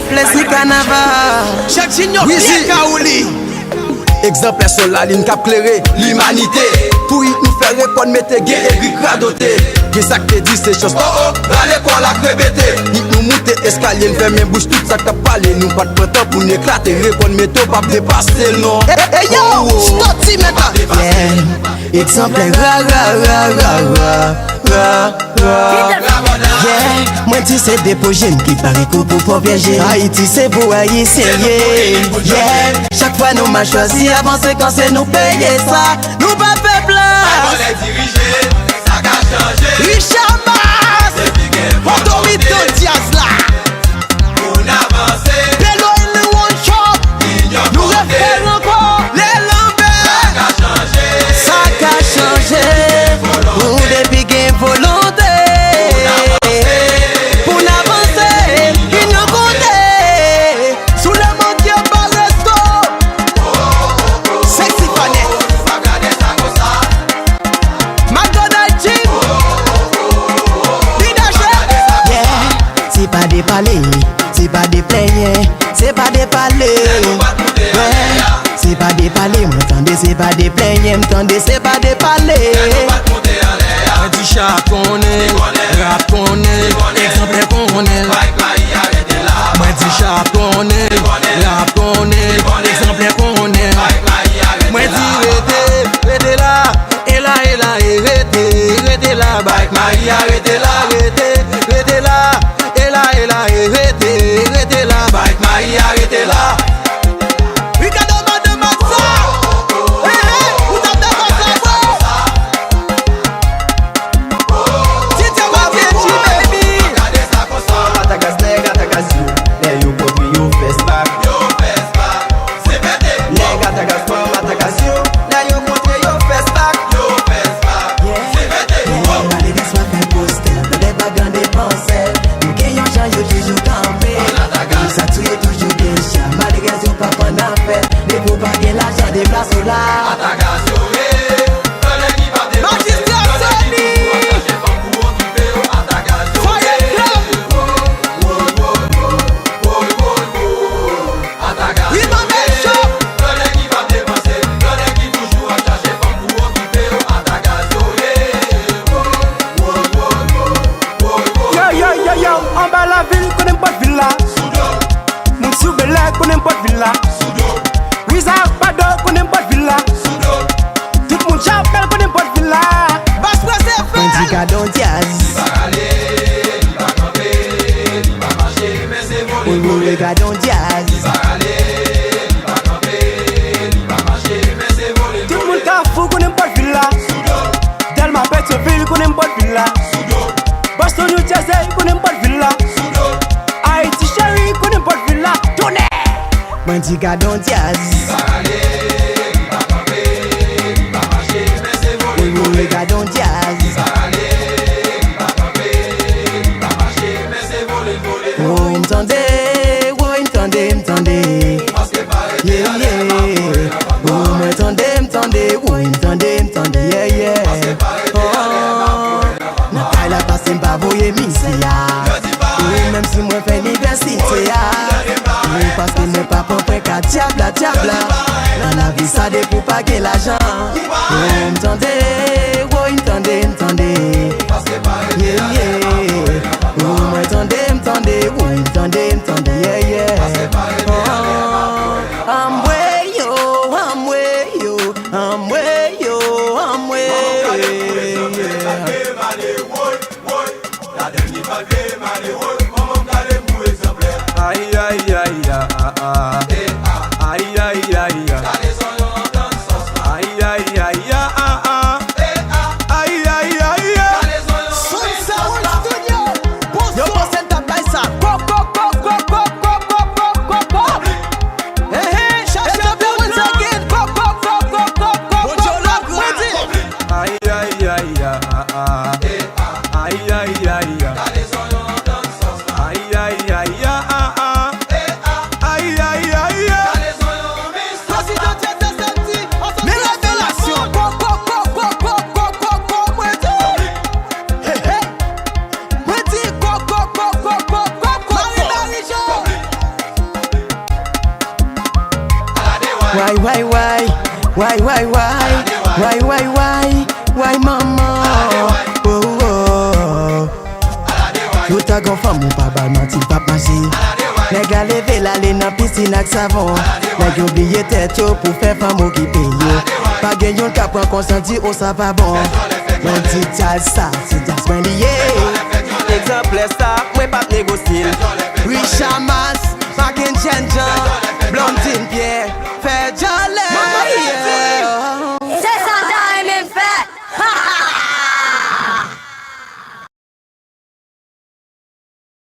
Plessis Carnaval. Chachinho bien Kaouli. Exemple sur la ligne cap clairé l'humanité. Pour y nous faire répondre, mettez gay et puis cradoter. Qu'est-ce que te dit ces choses? Oh, allez quoi la crébété. Il nous monte escalier, nous fait même bouche tout ça qu'a parlé. Nous pas de temps pour nous éclater. Répondre, mettez pas dépasser le nom. Hey yo, stop si maintenant. Exemple yeah, moi tu sais des projets qui paraît coup pour piéger. Haïti c'est pour Haïtien, yeah. Chaque fois nous m'a choisi avancer quand c'est nous payer ça. Nous pas peuple là. On les diriger, ça a changé. Richard Mas, Portomito Diaz là. On avance. Bello in the one shot. Nous refaire encore les Lambert. Ça a changé. Ça a changé. Nous depuis gain volonté. Pour avancer, il nous comptait. Sous le monde qui est pas resto. Sexy Panet. Pas garder ça comme ça. McDonald's Gym. Pinache. Yeah, c'est pas des palais, c'est pas des plaignants, c'est pas des palais. Ouais, c'est pas des palais, m'entendez, c'est pas des plaignants, m'entendez, c'est pas des palais. Du chat qu'on est, rap qu'on est, exemple qu'on est. Moi du chat qu'on est, rap qu'on est, exemple qu'on est. Moi dis rete là, et là, rete là, bike Marie, rete là, rete là, et là, rete là, bike Marie, rete là. Ricardo de Matza. Vous avez pas ça. Titi Wakechi baby. Garder ça comme ça. Atakas neg, atakas you, there you go, you face back. Yo fais pas. C'est pété. Neg, atakas mom, atakas you, there you go, you face back. Yo fais pas. C'est pété. Allez, dis-moi qu'un poster, dans les wagons des pensées. Nous gagnons, j'en ai toujours campé. Ça tue toujours bien cher, malgré tout, pas qu'on a fait. Mais pour pas gagner l'argent des places là. Magistrat Sony. Fire Club. Imam El Show. Yo, en bas la ville, connais pas de villa. Moun sou Belè, connais pas de villa. Wizard Bado, connais pas de villa. Tout moun chapelle, connais pas de villa. Basse presse Un petit FL. cadon Diaz. Oui, le cadon Diaz. Tout moun Carrefour, connais pas de villa. Delma Pétionville, connais pas de villa. Boston, New Jersey, connais pas de villa. Haïti chéri, connais pas de villa. Tournez. Un petit cadon Diaz. Oui, le cadon Diaz. Oh, m'tendez, m'tendez. Yeah, yeah. Oh, m'tendez, yeah, yeah. Oh, n'a pas la passe, m'pas voyer misia. Oui, même si moi fais l'université, oui, parce que n'est pas pour qu'à diable. Dans la vie, ça dépend pas que l'argent. Oh, m'tendez, yeah, yeah. Oh, m'tendez, yeah, yeah. Oh, I'm way yo. Aïe, aïe, aïe, ah, ah, ah. Aïe, aïe, aïe, ah. Aïe, aïe, aïe, ah, ah, ah. Aïe, aïe, aïe, ah. Why, maman? Oh, oh. Yo ta gon femme, mon papa menti, pas marché. Nèg a levé l'aller dans piscine avec savon. Nèg oublié tête yo pour faire femme qui paye yo. Pas gagnon ka prend consenti, oh ça pas bon. Mon dit ça, c'est Jasmine lié. Exemple ça, moi pas négocier. Richamas, fucking change.